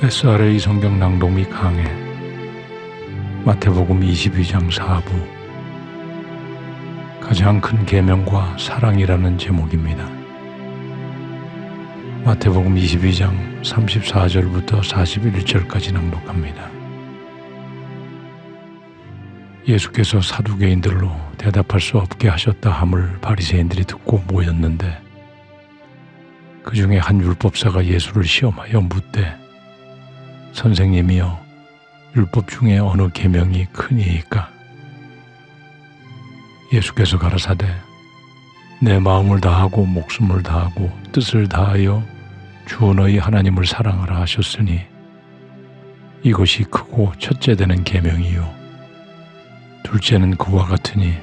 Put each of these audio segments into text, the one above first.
SRA 성경 낭독 및 강해 마태복음 22장 4부 가장 큰 계명과 사랑이라는 제목입니다. 마태복음 22장 34절부터 41절까지 낭독합니다. 예수께서 사두개인들로 대답할 수 없게 하셨다 함을 바리새인들이 듣고 모였는데 그 중에 한 율법사가 예수를 시험하여 묻되 선생님이여 율법 중에 어느 계명이 크니이까? 예수께서 가라사대 내 마음을 다하고 목숨을 다하고 뜻을 다하여 주 너희 하나님을 사랑하라 하셨으니 이것이 크고 첫째 되는 계명이요 둘째는 그와 같으니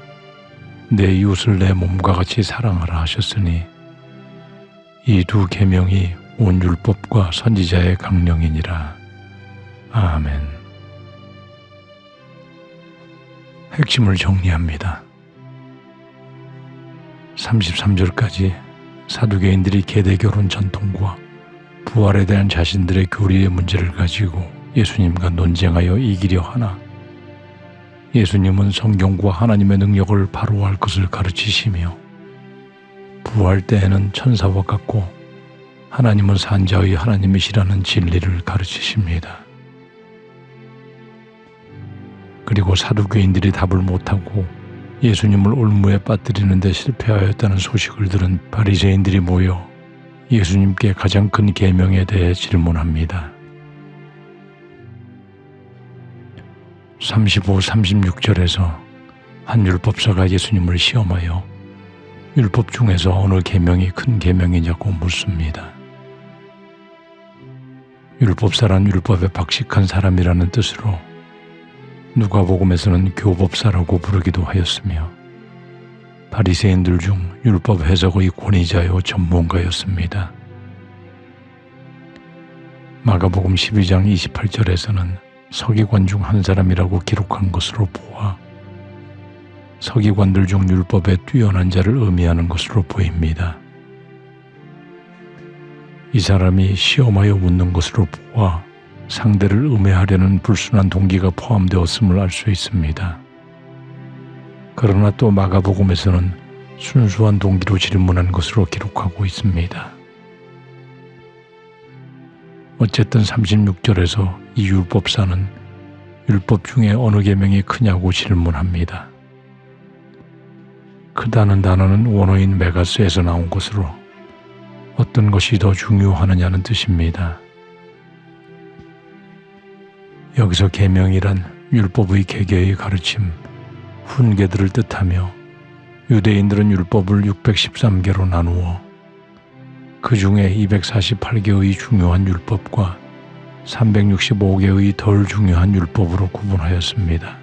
내 이웃을 내 몸과 같이 사랑하라 하셨으니 이 두 계명이 온 율법과 선지자의 강령이니라. 아멘. 핵심을 정리합니다. 33절까지 사두개인들이 계대결혼 전통과 부활에 대한 자신들의 교리의 문제를 가지고 예수님과 논쟁하여 이기려 하나 예수님은 성경과 하나님의 능력을 바로 알 것을 가르치시며 부활 때에는 천사와 같고 하나님은 산자의 하나님이시라는 진리를 가르치십니다. 그리고 사두개인들이 답을 못하고 예수님을 올무에 빠뜨리는 데 실패하였다는 소식을 들은 바리새인들이 모여 예수님께 가장 큰 계명에 대해 질문합니다. 35, 36절에서 한 율법사가 예수님을 시험하여 율법 중에서 어느 계명이 큰 계명이냐고 묻습니다. 율법사란 율법에 박식한 사람이라는 뜻으로 누가복음에서는 교법사라고 부르기도 하였으며 바리새인들 중 율법 해석의 권위자요 전문가였습니다. 마가복음 12장 28절에서는 서기관 중 한 사람이라고 기록한 것으로 보아 서기관들 중 율법에 뛰어난 자를 의미하는 것으로 보입니다. 이 사람이 시험하여 묻는 것으로 보아 상대를 음해하려는 불순한 동기가 포함되었음을 알 수 있습니다. 그러나 또 마가복음에서는 순수한 동기로 질문한 것으로 기록하고 있습니다. 어쨌든 36절에서 이 율법사는 율법 중에 어느 계명이 크냐고 질문합니다. 크다는 단어는 원어인 메가스에서 나온 것으로 어떤 것이 더 중요하느냐는 뜻입니다. 여기서 계명이란 율법의 개개의 가르침, 훈계들을 뜻하며 유대인들은 율법을 613개로 나누어 그 중에 248개의 중요한 율법과 365개의 덜 중요한 율법으로 구분하였습니다.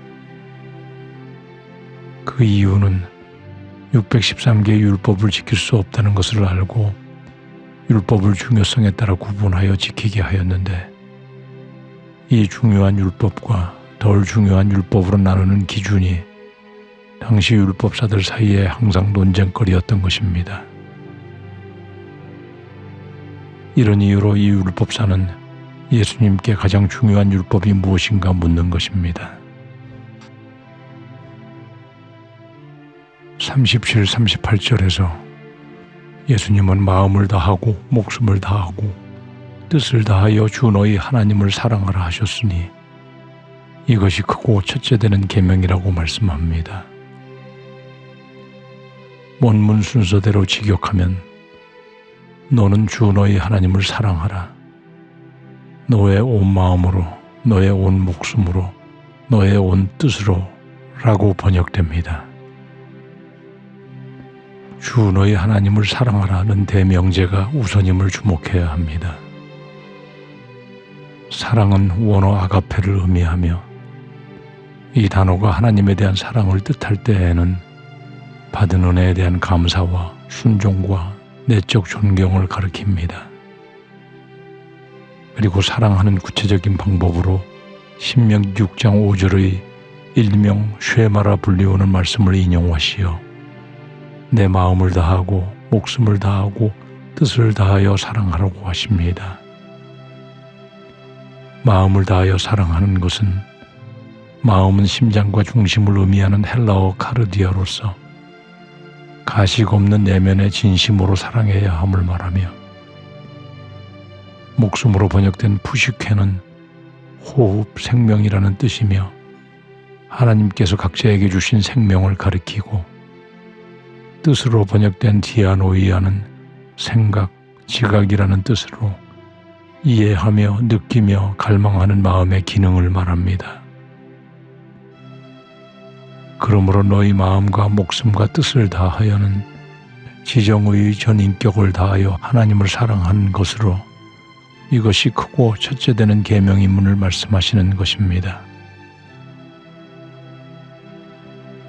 그 이유는 613개의 율법을 지킬 수 없다는 것을 알고 율법을 중요성에 따라 구분하여 지키게 하였는데 이 중요한 율법과 덜 중요한 율법으로 나누는 기준이 당시 율법사들 사이에 항상 논쟁거리였던 것입니다. 이런 이유로 이 율법사는 예수님께 가장 중요한 율법이 무엇인가 묻는 것입니다. 37, 38절에서 예수님은 마음을 다하고 목숨을 다하고 뜻을 다하여 주 너희 하나님을 사랑하라 하셨으니 이것이 크고 첫째 되는 계명이라고 말씀합니다. 원문 순서대로 직역하면 너는 주 너희 하나님을 사랑하라. 너의 온 마음으로, 너의 온 목숨으로, 너의 온 뜻으로 라고 번역됩니다. 주 너희 하나님을 사랑하라는 대명제가 우선임을 주목해야 합니다. 사랑은 원어 아가페를 의미하며 이 단어가 하나님에 대한 사랑을 뜻할 때에는 받은 은혜에 대한 감사와 순종과 내적 존경을 가리킵니다. 그리고 사랑하는 구체적인 방법으로 신명기 6장 5절의 일명 쉐마라 불리우는 말씀을 인용하시어 내 마음을 다하고 목숨을 다하고 뜻을 다하여 사랑하라고 하십니다. 마음을 다하여 사랑하는 것은 마음은 심장과 중심을 의미하는 헬라어 카르디아로서 가식 없는 내면의 진심으로 사랑해야 함을 말하며, 목숨으로 번역된 푸시케는 호흡, 생명이라는 뜻이며 하나님께서 각자에게 주신 생명을 가리키고, 뜻으로 번역된 디아노이아는 생각, 지각이라는 뜻으로 이해하며 느끼며 갈망하는 마음의 기능을 말합니다. 그러므로 너희 마음과 목숨과 뜻을 다하여는 지정의 전 인격을 다하여 하나님을 사랑하는 것으로 이것이 크고 첫째 되는 계명임을 말씀하시는 것입니다.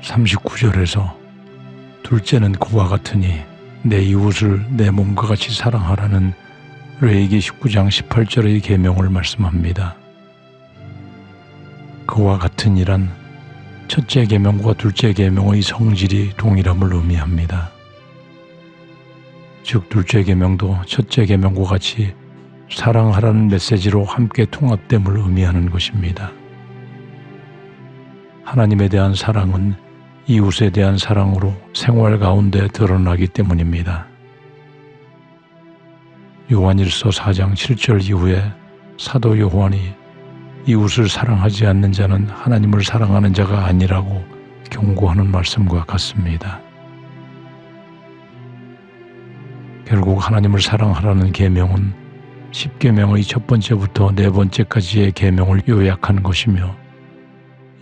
39절에서 둘째는 그와 같으니 내 이웃을 내 몸과 같이 사랑하라는 레위기 19장 18절의 계명을 말씀합니다. 그와 같으니란 첫째 계명과 둘째 계명의 성질이 동일함을 의미합니다. 즉 둘째 계명도 첫째 계명과 같이 사랑하라는 메시지로 함께 통합됨을 의미하는 것입니다. 하나님에 대한 사랑은 이웃에 대한 사랑으로 생활 가운데 드러나기 때문입니다. 요한일서 4장 7절 이후에 사도 요한이 이웃을 사랑하지 않는 자는 하나님을 사랑하는 자가 아니라고 경고하는 말씀과 같습니다. 결국 하나님을 사랑하라는 계명은 10계명의 첫 번째부터 네 번째까지의 계명을 요약한 것이며,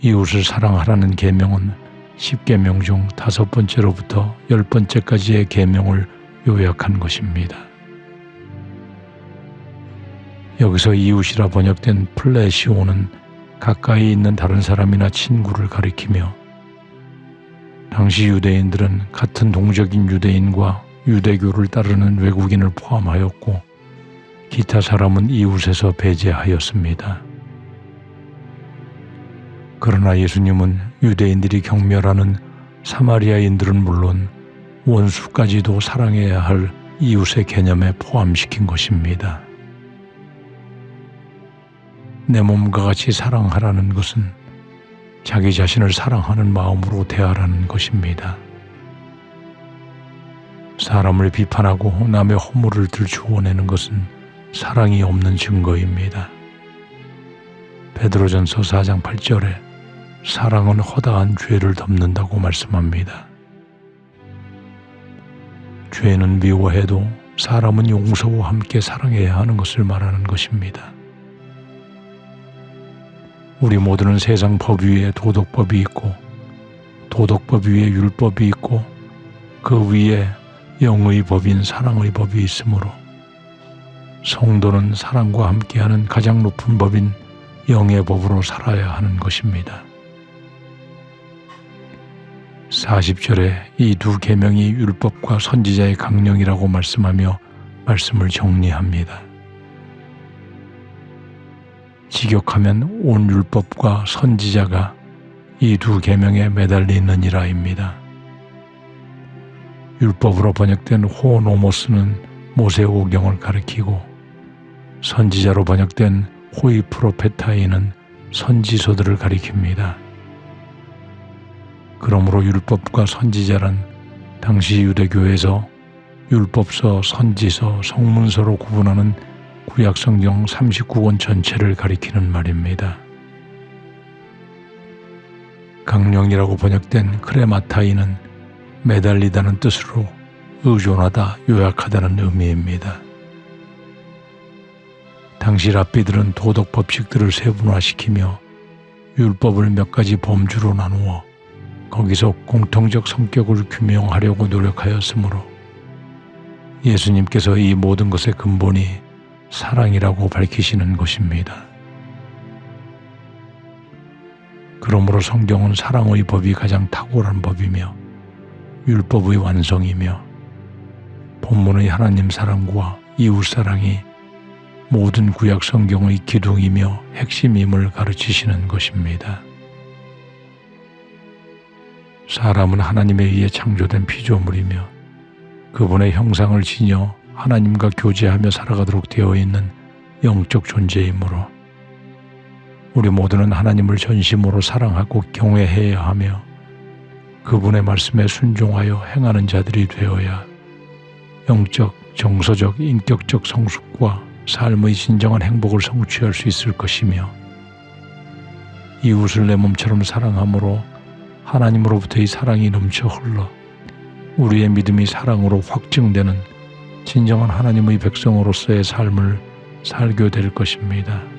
이웃을 사랑하라는 계명은 10계명 중 5번째로부터 10번째까지의 계명을 요약한 것입니다. 여기서 이웃이라 번역된 플레시오는 가까이 있는 다른 사람이나 친구를 가리키며, 당시 유대인들은 같은 동적인 유대인과 유대교를 따르는 외국인을 포함하였고 기타 사람은 이웃에서 배제하였습니다. 그러나 예수님은 유대인들이 경멸하는 사마리아인들은 물론 원수까지도 사랑해야 할 이웃의 개념에 포함시킨 것입니다. 내 몸과 같이 사랑하라는 것은 자기 자신을 사랑하는 마음으로 대하라는 것입니다. 사람을 비판하고 남의 허물을 들추어내는 것은 사랑이 없는 증거입니다. 베드로전서 4장 8절에 사랑은 허다한 죄를 덮는다고 말씀합니다. 죄는 미워해도 사람은 용서와 함께 사랑해야 하는 것을 말하는 것입니다. 우리 모두는 세상 법 위에 도덕법이 있고 도덕법 위에 율법이 있고 그 위에 영의 법인 사랑의 법이 있으므로 성도는 사랑과 함께하는 가장 높은 법인 영의 법으로 살아야 하는 것입니다. 40절에 이 두 계명이 율법과 선지자의 강령이라고 말씀하며 말씀을 정리합니다. 직역하면 온 율법과 선지자가 이 두 계명에 매달리느니라입니다. 율법으로 번역된 호노모스는 모세오경을 가리키고 선지자로 번역된 호이프로페타이는 선지서들을 가리킵니다. 그러므로 율법과 선지자란 당시 유대교에서 율법서, 선지서, 성문서로 구분하는 구약성경 39권 전체를 가리키는 말입니다. 강령이라고 번역된 크레마타이는 매달리다는 뜻으로 의존하다, 요약하다는 의미입니다. 당시 랍비들은 도덕 법칙들을 세분화시키며 율법을 몇 가지 범주로 나누어 거기서 공통적 성격을 규명하려고 노력하였으므로 예수님께서 이 모든 것의 근본이 사랑이라고 밝히시는 것입니다. 그러므로 성경은 사랑의 법이 가장 탁월한 법이며 율법의 완성이며 본문의 하나님 사랑과 이웃 사랑이 모든 구약 성경의 기둥이며 핵심임을 가르치시는 것입니다. 사람은 하나님에 의해 창조된 피조물이며 그분의 형상을 지녀 하나님과 교제하며 살아가도록 되어 있는 영적 존재이므로 우리 모두는 하나님을 전심으로 사랑하고 경외해야 하며 그분의 말씀에 순종하여 행하는 자들이 되어야 영적, 정서적, 인격적 성숙과 삶의 진정한 행복을 성취할 수 있을 것이며 이웃을 내 몸처럼 사랑함으로 하나님으로부터의 사랑이 넘쳐 흘러 우리의 믿음이 사랑으로 확증되는 진정한 하나님의 백성으로서의 삶을 살게 될 것입니다.